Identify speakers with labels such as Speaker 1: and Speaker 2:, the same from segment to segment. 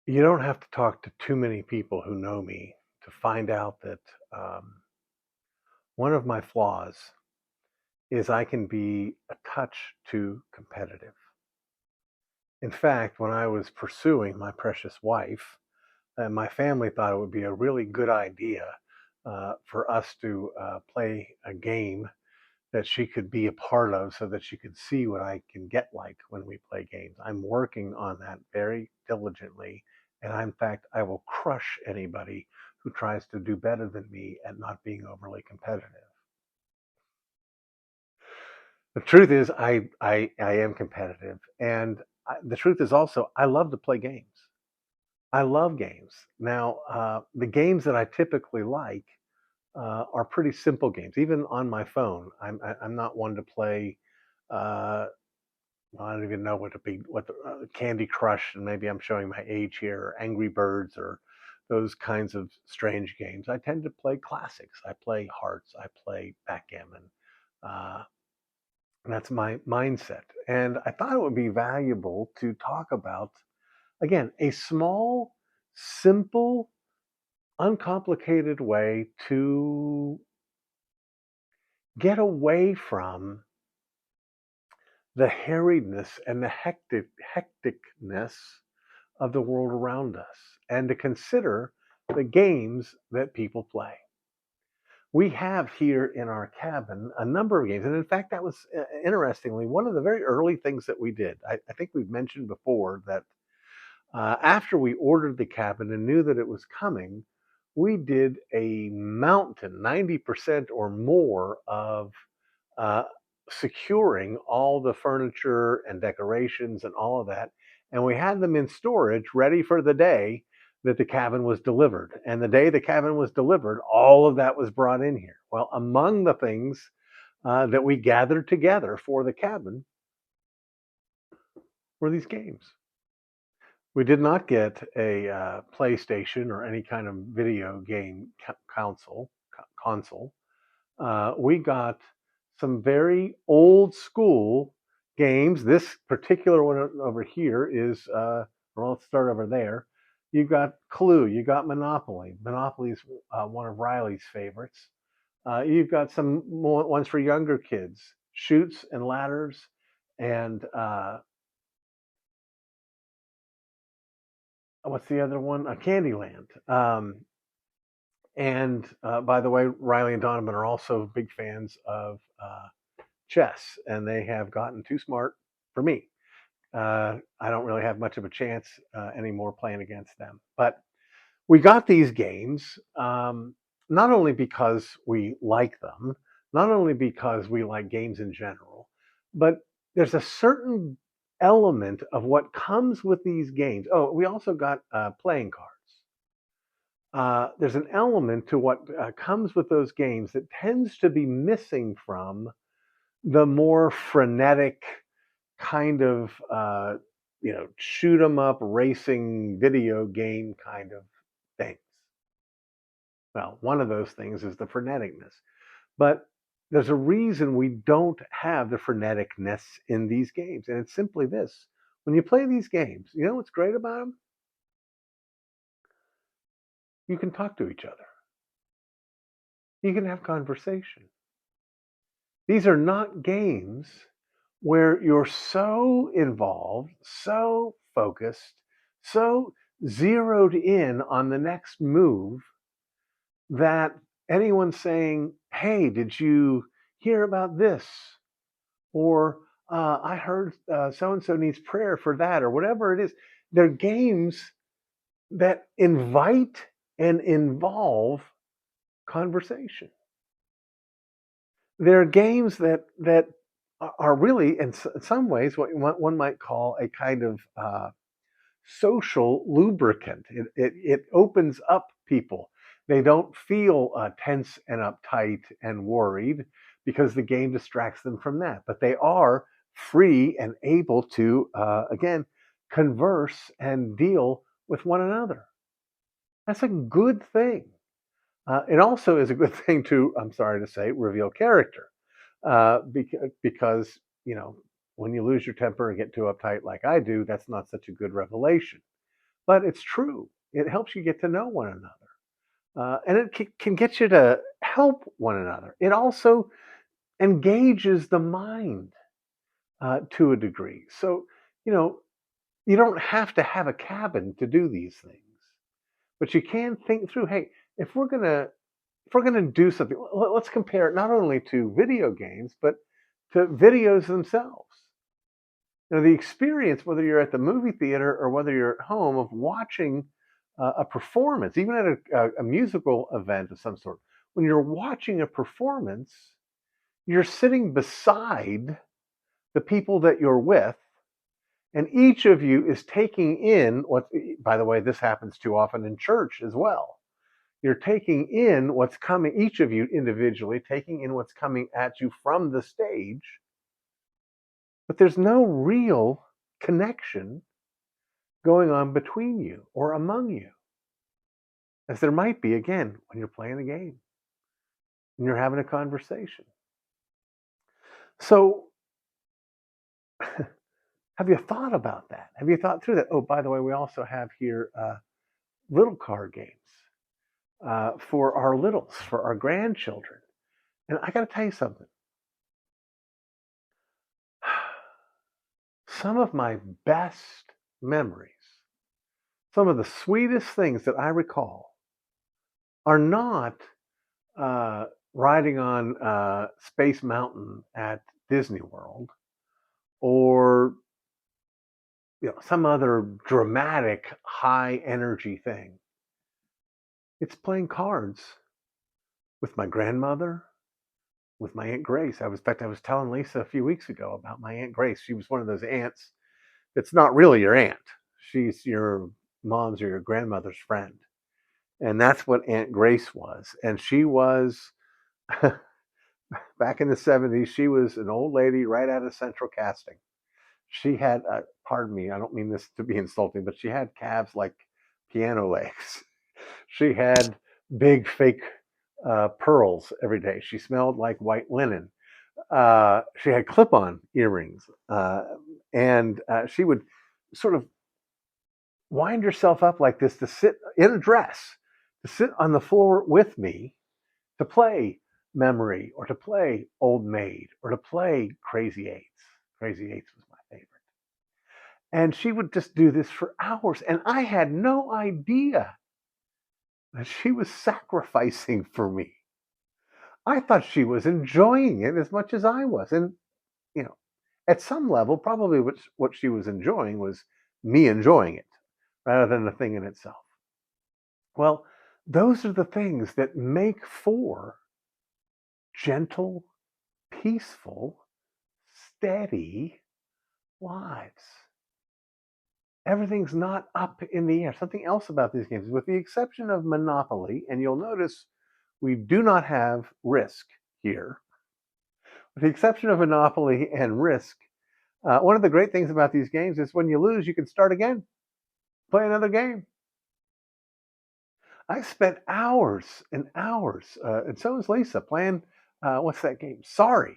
Speaker 1: You don't have to talk to too many people who know me to find out that one of my flaws is I can be a touch too competitive. In fact, when I was pursuing my precious wife, my family thought it would be a really good idea for us to play a game that she could be a part of so that she could see what I can get like when we play games. I'm working on that very diligently. And in fact, I will crush anybody who tries to do better than me at not being overly competitive. The truth is, I am competitive. And the truth is also, I love to play games. I love games. Now, the games that I typically like are pretty simple games. Even on my phone, I'm not one to play uh, I don't even know what the Candy Crush, and maybe I'm showing my age here, or Angry Birds, or those kinds of strange games. I tend to play classics. I play Hearts. I play backgammon. Uh, and that's my mindset. And I thought it would be valuable to talk about, again, a small, simple, uncomplicated way to get away from the harriedness and the hecticness of the world around us and to consider the games that people play. We have here in our cabin a number of games. And in fact, that was interestingly one of the very early things that we did. I think we've mentioned before that after we ordered the cabin and knew that it was coming, we did a mountain, 90% or more of uh, securing all the furniture and decorations and all of that. And we had them in storage ready for the day that the cabin was delivered. And the day the cabin was delivered, all of that was brought in here. Well, among the things that we gathered together for the cabin were these games. We did not get a PlayStation or any kind of video game console. We got some very old school games. This particular one over here is, well, let's start over there. You've got Clue, you got Monopoly. Monopoly is one of Riley's favorites. You've got some more ones for younger kids, Shoots and Ladders, and what's the other one? Candyland. And by the way, Riley and Donovan are also big fans of chess, and they have gotten too smart for me. I don't really have much of a chance anymore playing against them. But we got these games not only because we like them, not only because we like games in general, but there's a certain element of what comes with these games. Oh, we also got playing cards. There's an element to what comes with those games that tends to be missing from the more frenetic kind of shoot 'em up racing video game kind of things. Well, one of those things is the freneticness, but there's a reason we don't have the freneticness in these games, and it's simply this: when you play these games, you know what's great about them? You can talk to each other. You can have conversation. These are not games where you're so involved, so focused, so zeroed in on the next move that anyone saying, "Hey, did you hear about this?" Or "I heard so and so needs prayer for that," or whatever it is. They're games that invite and involve conversation. They're games that are really, in some ways, what one might call a kind of social lubricant. It opens up people. They don't feel tense and uptight and worried because the game distracts them from that. But they are free and able to, again, converse and deal with one another. That's a good thing. It also is a good thing to, I'm sorry to say, reveal character. Because, when you lose your temper and get too uptight like I do, that's not such a good revelation. but it's true. It helps you get to know one another. And it can get you to help one another. It also engages the mind to a degree. So, you know, you don't have to have a cabin to do these things, but you can think through. Hey, if we're gonna if we're gonna do something, let's compare it not only to video games but to videos themselves. The experience, whether you're at the movie theater or whether you're at home, of watching a performance, even at a musical event of some sort, when you're watching a performance, you're sitting beside the people that you're with, and each of you is taking in what, by the way, this happens too often in church as well. You're taking in what's coming, each of you individually, taking in what's coming at you from the stage, but there's no real connection going on between you or among you, as there might be, again, when you're playing a game and you're having a conversation. So, have you thought about that? Have you thought through that? Oh, by the way, we also have here little card games for our littles, for our grandchildren. And I got to tell you something. Some of my best memories, some of the sweetest things that I recall, are not riding on Space Mountain at Disney World, or some other dramatic high energy thing. It's playing cards with my grandmother, with my Aunt Grace. In fact, I was telling Lisa a few weeks ago about my Aunt Grace. She was one of those aunts that's not really your aunt. She's your mom's or your grandmother's friend. And that's what Aunt Grace was. And she was, back in the 70s, she was an old lady right out of Central Casting. She had, pardon me, I don't mean this to be insulting, but she had calves like piano legs. She had big fake pearls every day. She smelled like white linen. She had clip-on earrings, and she would sort of wind herself up like this to sit in a dress, to sit on the floor with me, to play Memory, or to play Old Maid, or to play Crazy Eights. Crazy Eights was my favorite. And she would just do this for hours, and I had no idea that she was sacrificing for me. I thought she was enjoying it as much as I was. And, you know, at some level, probably what she was enjoying was me enjoying it rather than the thing in itself. Well, those are the things that make for gentle, peaceful, steady lives. Everything's not up in the air. Something else about these games, with the exception of Monopoly, and you'll notice we do not have Risk here. With the exception of Monopoly and Risk, one of the great things about these games is when you lose, you can start again, play another game. I spent hours and hours, and so is Lisa, playing what's that game? Sorry,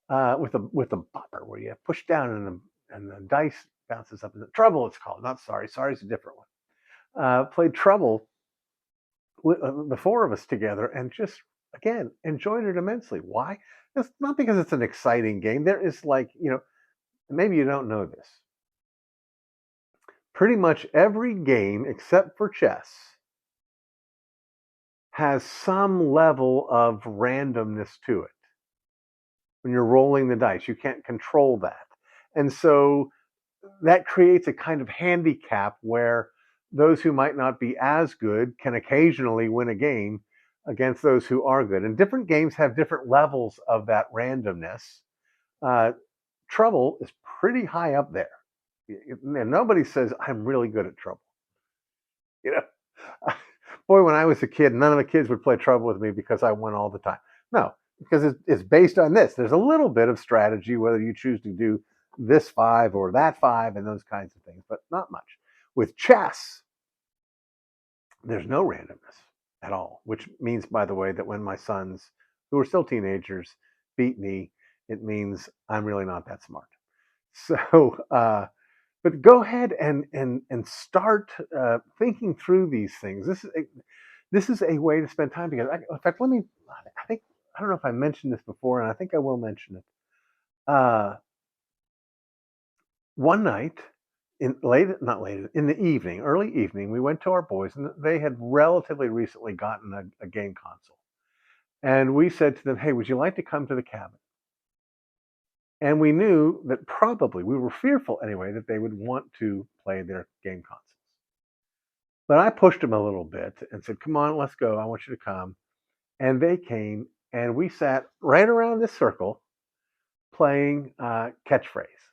Speaker 1: with a bopper where you push down and the dice bounces up. Trouble, it's called, not Sorry. Sorry's a different one. Played Trouble with the four of us together, and just again enjoyed it immensely. Why? It's not because it's an exciting game. There is, like, maybe you don't know this. Pretty much every game except for chess has some level of randomness to it. When you're rolling the dice, you can't control that. And so that creates a kind of handicap where those who might not be as good can occasionally win a game against those who are good. And different games have different levels of that randomness. Trouble is pretty high up there. And nobody says, I'm really good at Trouble. You know, boy, when I was a kid, none of the kids would play Trouble with me because I won all the time. No, because it's based on this. There's a little bit of strategy, whether you choose to do this 5 or that 5 and those kinds of things, but not much. With chess, there's no randomness at all, which means, by the way, that when my sons, who are still teenagers, beat me, it means I'm really not that smart. So but go ahead and start thinking through these things. This is a way to spend time together. In fact, let me. I think I don't know if I mentioned this before, and I think I will mention it. Uh, One night, not late in the evening, early evening, we went to our boys, and they had relatively recently gotten a game console, and we said to them, "Hey, would you like to come to the cabin?" And we knew that probably we were fearful anyway that they would want to play their game consoles. But I pushed them a little bit and said, "Come on, let's go. I want you to come." And they came, and we sat right around this circle playing catchphrase.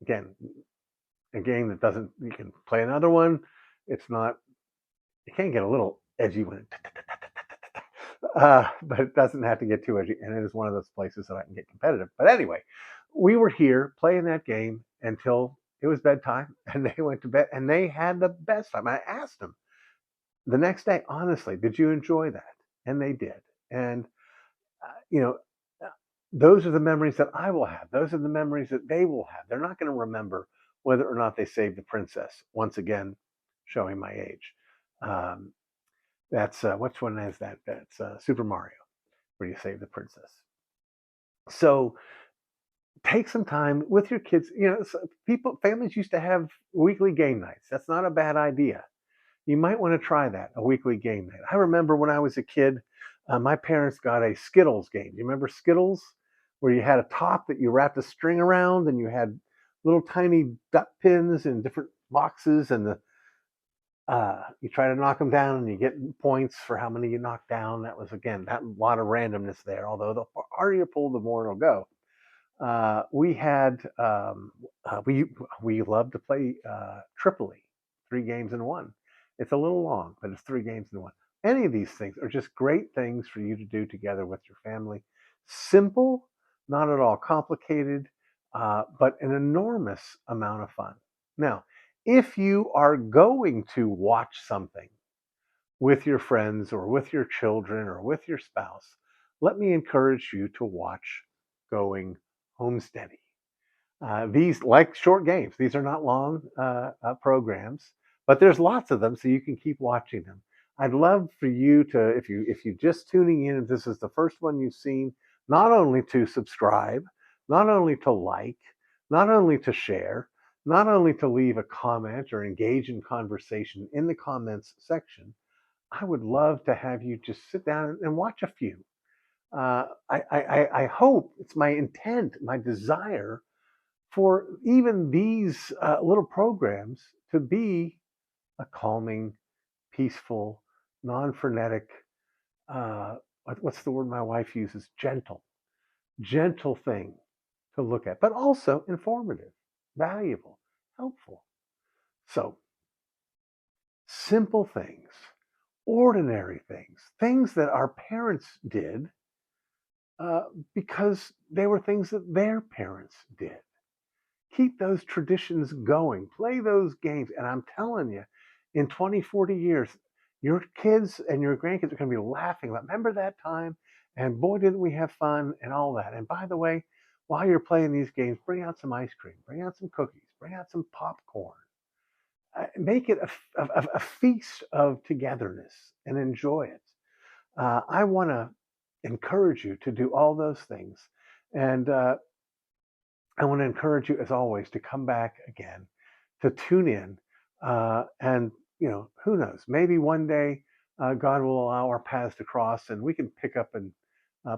Speaker 1: Again, a game that doesn't. You can play another one. It's not. It can get a little edgy when it. But it doesn't have to get too edgy, and it is one of those places that I can get competitive. But anyway, we were here playing that game until it was bedtime, and they went to bed, and they had the best time. I asked them the next day, honestly, did you enjoy that? And they did. And you know, uh, those are the memories that I will have. Those are the memories that they will have. They're not going to remember whether or not they saved the princess. Once again, showing my age. Um, that's which one is that? That's Super Mario, where you save the princess. So take some time with your kids. Families used to have weekly game nights. That's not a bad idea. You might want to try that, a weekly game night. I remember when I was a kid, my parents got a Skittles game. You remember Skittles, where you had a top that you wrapped a string around, and you had little tiny duck pins in different boxes, and you try to knock them down, and you get points for how many you knock down. That was again that lot of randomness there. Although the harder you pull, the more it'll go. We had we loved to play Tripoli, 3 games in 1. It's a little long, but it's 3 games in 1. Any of these things are just great things for you to do together with your family. Simple, not at all complicated, but an enormous amount of fun. Now, if you are going to watch something with your friends or with your children or with your spouse, let me encourage you to watch Going Homesteady. These, like short games, these are not long programs, but there's lots of them, so you can keep watching them. I'd love for you to, if you just tuning in, if this is the first one you've seen, not only to subscribe, not only to like, not only to share, not only to leave a comment or engage in conversation in the comments section. I would love to have you just sit down and watch a few. I hope, it's my intent, my desire for even these little programs to be a calming, peaceful, non-frenetic, what's the word my wife uses? Gentle thing to look at, but also informative, valuable, helpful. So simple things, ordinary things that our parents did uh, because they were things that their parents did. Keep those traditions going, play those games. And I'm telling you, in 20, 40 years, your kids and your grandkids are going to be laughing about, remember that time? And boy, didn't we have fun and all that. And by the way, while you're playing these games, bring out some ice cream, bring out some cookies, bring out some popcorn. Make it a feast of togetherness and enjoy it. I want to encourage you to do all those things. And I want to encourage you, as always, to come back again, to tune in. And, who knows? Maybe one day God will allow our paths to cross and we can pick up and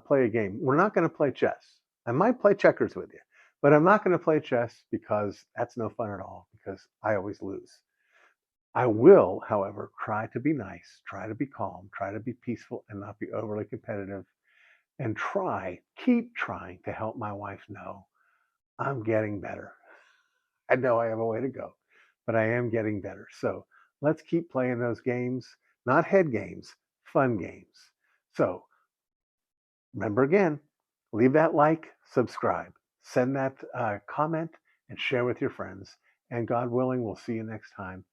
Speaker 1: play a game. We're not going to play chess. I might play checkers with you, but I'm not going to play chess because that's no fun at all, because I always lose. I will, however, try to be nice, try to be calm, try to be peaceful and not be overly competitive, and keep trying to help my wife know I'm getting better. I know I have a way to go, but I am getting better. So let's keep playing those games, not head games, fun games. So remember again, leave that like, subscribe, send that comment, and share with your friends. And God willing, we'll see you next time.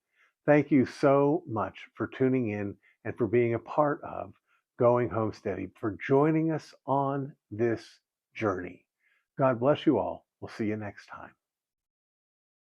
Speaker 1: Thank you so much for tuning in and for being a part of Going Homesteady, for joining us on this journey. God bless you all. We'll see you next time.